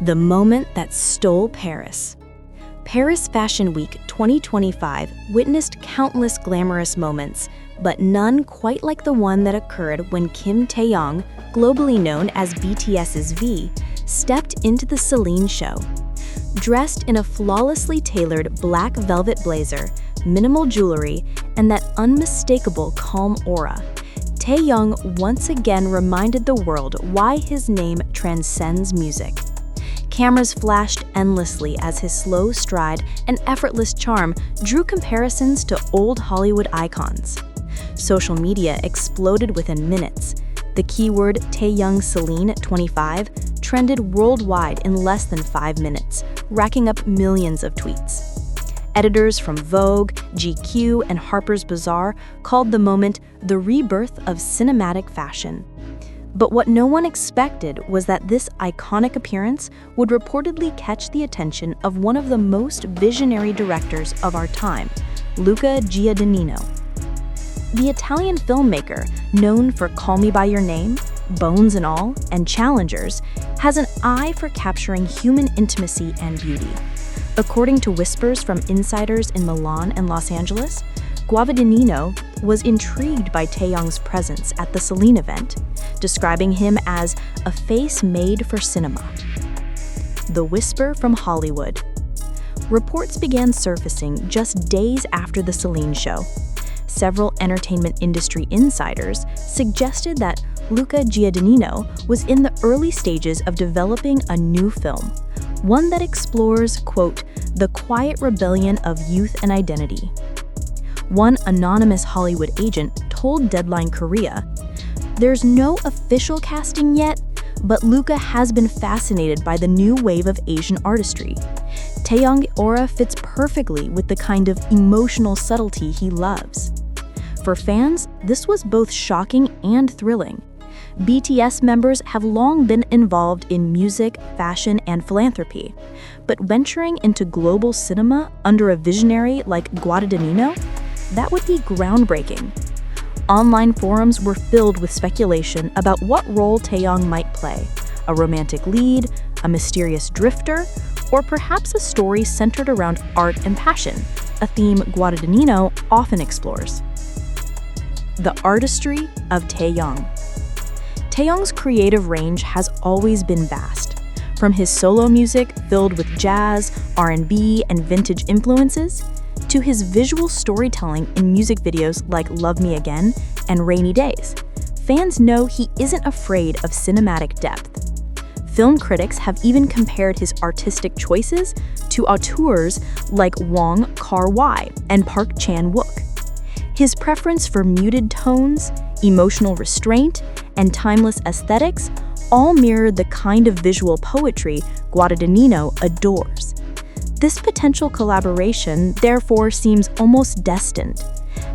The moment that stole Paris. Paris Fashion Week 2025 witnessed countless glamorous moments, but none quite like the one that occurred when Kim Taehyung, globally known as BTS's V, stepped into the Celine show. Dressed in a flawlessly tailored black velvet blazer, minimal jewelry, and that unmistakable calm aura, Taehyung once again reminded the world why his name transcends music. Cameras flashed endlessly as his slow stride and effortless charm drew comparisons to old Hollywood icons. Social media exploded within minutes. The keyword Taehyung Celine 25 trended worldwide in less than 5 minutes, racking up millions of tweets. Editors from Vogue, GQ, and Harper's Bazaar called the moment the rebirth of cinematic fashion. But what no one expected was that this iconic appearance would reportedly catch the attention of one of the most visionary directors of our time, Luca Guadagnino. The Italian filmmaker, known for Call Me By Your Name, Bones and All, and Challengers, has an eye for capturing human intimacy and beauty. According to whispers from insiders in Milan and Los Angeles, Guadagnino was intrigued by Taehyung's presence at the Celine event, describing him as a face made for cinema. The whisper from Hollywood. Reports began surfacing just days after the Celine show. Several entertainment industry insiders suggested that Luca Guadagnino was in the early stages of developing a new film, one that explores, quote, the quiet rebellion of youth and identity. One anonymous Hollywood agent told Deadline Korea, "There's no official casting yet, but Luca has been fascinated by the new wave of Asian artistry. Taehyung aura fits perfectly with the kind of emotional subtlety he loves." For fans, this was both shocking and thrilling. BTS members have long been involved in music, fashion, and philanthropy, but venturing into global cinema under a visionary like Guadagnino, that would be groundbreaking. Online forums were filled with speculation about what role Taehyung might play: a romantic lead, a mysterious drifter, or perhaps a story centered around art and passion, a theme Guadagnino often explores. The artistry of Taehyung. Taehyung's creative range has always been vast. From his solo music filled with jazz, R&B, and vintage influences, to his visual storytelling in music videos like Love Me Again and Rainy Days, fans know he isn't afraid of cinematic depth. Film critics have even compared his artistic choices to auteurs like Wong Kar-wai and Park Chan-wook. His preference for muted tones, emotional restraint, and timeless aesthetics all mirror the kind of visual poetry Guadagnino adores. This potential collaboration, therefore, seems almost destined.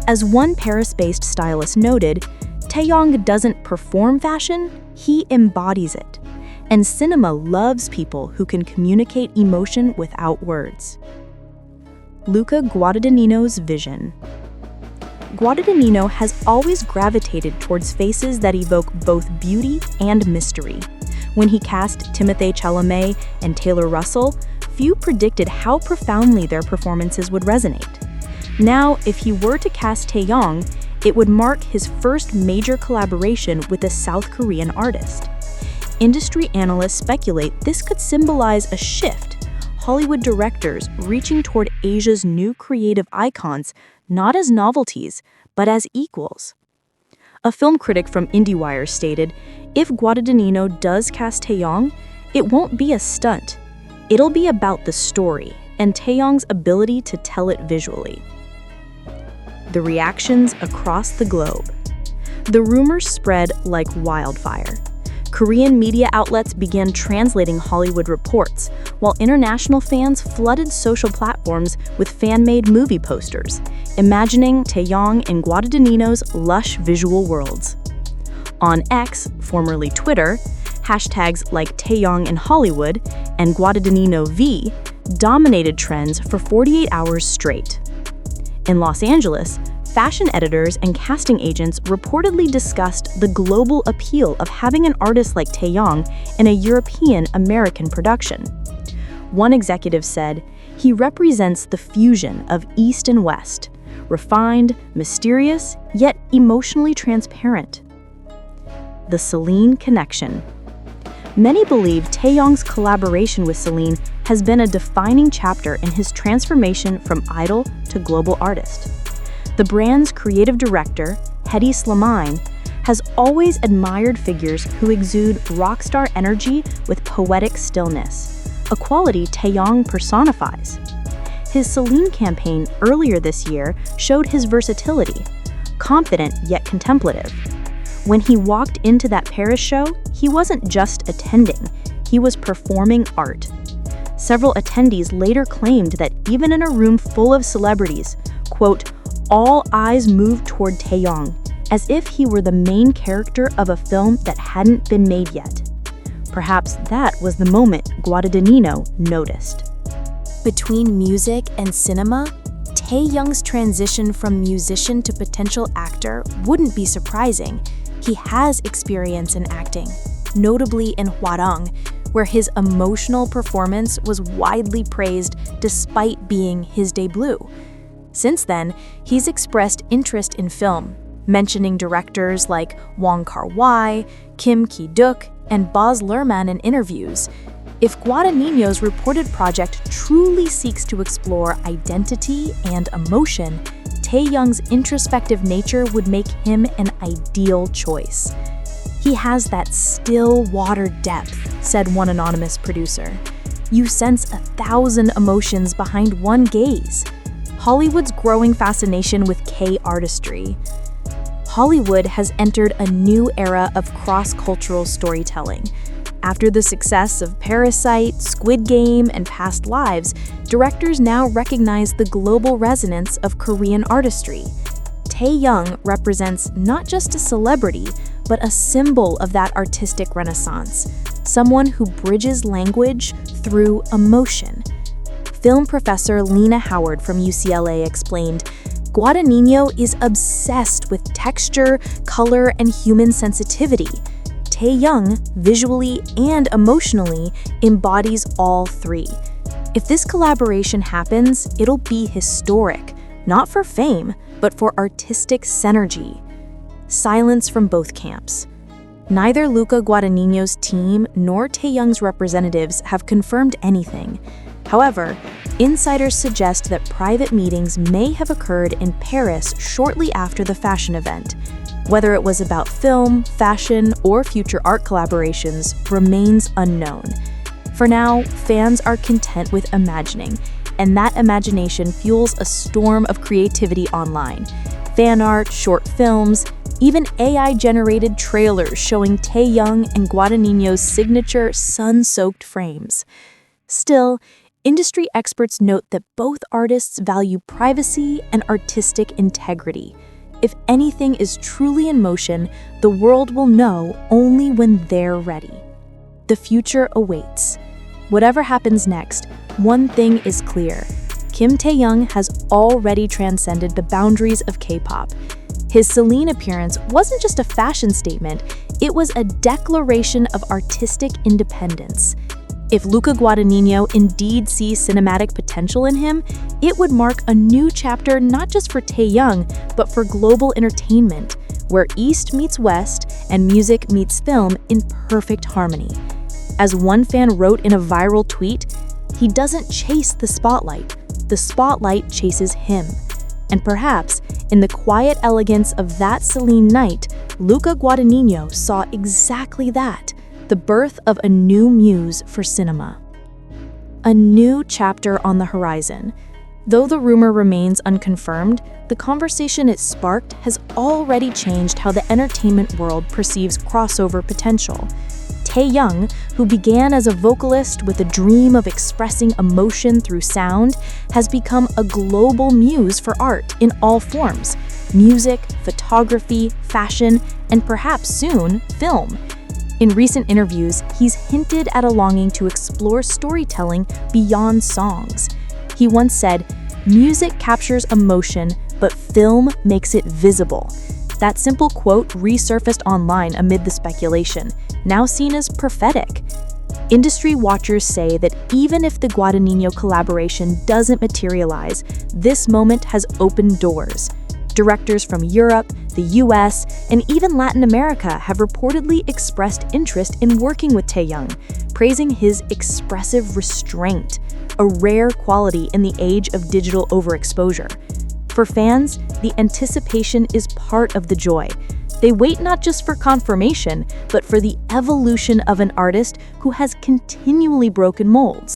As one Paris-based stylist noted, Taehyung doesn't perform fashion, he embodies it. And cinema loves people who can communicate emotion without words. Luca Guadagnino's vision. Guadagnino has always gravitated towards faces that evoke both beauty and mystery. When he cast Timothée Chalamet and Taylor Russell, few predicted how profoundly their performances would resonate. Now, if he were to cast Taehyung, it would mark his first major collaboration with a South Korean artist. Industry analysts speculate this could symbolize a shift, Hollywood directors reaching toward Asia's new creative icons not as novelties, but as equals. A film critic from IndieWire stated, "If Guadagnino does cast Taehyung, it won't be a stunt. It'll be about the story and Taehyung's ability to tell it visually." The reactions across the globe. The rumors spread like wildfire. Korean media outlets began translating Hollywood reports, while international fans flooded social platforms with fan-made movie posters, imagining Taehyung in Guadagnino's lush visual worlds. On X, formerly Twitter, hashtags like Taehyung in Hollywood and Guadagnino V dominated trends for 48 hours straight. In Los Angeles, fashion editors and casting agents reportedly discussed the global appeal of having an artist like Taehyung in a European-American production. One executive said, "He represents the fusion of East and West, refined, mysterious, yet emotionally transparent." The Celine connection. Many believe Taehyung's collaboration with Celine has been a defining chapter in his transformation from idol to global artist. The brand's creative director, Hedy Slimane, has always admired figures who exude rock star energy with poetic stillness, a quality Taehyung personifies. His Celine campaign earlier this year showed his versatility, confident yet contemplative. When he walked into that Paris show, he wasn't just attending, he was performing art. Several attendees later claimed that even in a room full of celebrities, quote, all eyes moved toward Taehyung, as if he were the main character of a film that hadn't been made yet. Perhaps that was the moment Guadagnino noticed. Between music and cinema, Taehyung's transition from musician to potential actor wouldn't be surprising. He has experience in acting, notably in Hwarang, where his emotional performance was widely praised despite being his debut. Since then, he's expressed interest in film, mentioning directors like Wong Kar-wai, Kim Ki-duk, and Baz Luhrmann in interviews. If Guadagnino's reported project truly seeks to explore identity and emotion, Taehyung's introspective nature would make him an ideal choice. He has that still water depth, said one anonymous producer. You sense 1,000 emotions behind one gaze. Hollywood's growing fascination with K-artistry. Hollywood has entered a new era of cross-cultural storytelling. After the success of Parasite, Squid Game, and Past Lives, directors now recognize the global resonance of Korean artistry. Taehyung represents not just a celebrity, but a symbol of that artistic renaissance, someone who bridges language through emotion. Film professor Lena Howard from UCLA explained, Guadagnino is obsessed with texture, color, and human sensitivity. Taehyung, visually and emotionally, embodies all three. If this collaboration happens, it'll be historic, not for fame, but for artistic synergy. Silence from both camps. Neither Luca Guadagnino's team nor Taehyung's representatives have confirmed anything. However, insiders suggest that private meetings may have occurred in Paris shortly after the fashion event. Whether it was about film, fashion, or future art collaborations remains unknown. For now, fans are content with imagining, and that imagination fuels a storm of creativity online. Fan art, short films, even AI-generated trailers showing Taehyung and Guadagnino's signature sun-soaked frames. Still, industry experts note that both artists value privacy and artistic integrity. If anything is truly in motion, the world will know only when they're ready. The future awaits. Whatever happens next, one thing is clear. Kim Taehyung has already transcended the boundaries of K-pop. His Celine appearance wasn't just a fashion statement, it was a declaration of artistic independence. If Luca Guadagnino indeed sees cinematic potential in him, it would mark a new chapter not just for Taehyung, but for global entertainment, where East meets West and music meets film in perfect harmony. As one fan wrote in a viral tweet, he doesn't chase the spotlight chases him. And perhaps, in the quiet elegance of that Celine night, Luca Guadagnino saw exactly that, the birth of a new muse for cinema. A new chapter on the horizon. Though the rumor remains unconfirmed, the conversation it sparked has already changed how the entertainment world perceives crossover potential. Taehyung, who began as a vocalist with a dream of expressing emotion through sound, has become a global muse for art in all forms: music, photography, fashion, and perhaps soon, film. In recent interviews, he's hinted at a longing to explore storytelling beyond songs. He once said, "Music captures emotion, but film makes it visible. That simple quote resurfaced online amid the speculation, now seen as prophetic. Industry watchers say that even if the Guadagnino collaboration doesn't materialize, this moment has opened doors. Directors from Europe, the US, and even Latin America have reportedly expressed interest in working with Taehyung, praising his expressive restraint, a rare quality in the age of digital overexposure. For fans, the anticipation is part of the joy. They wait not just for confirmation, but for the evolution of an artist who has continually broken molds.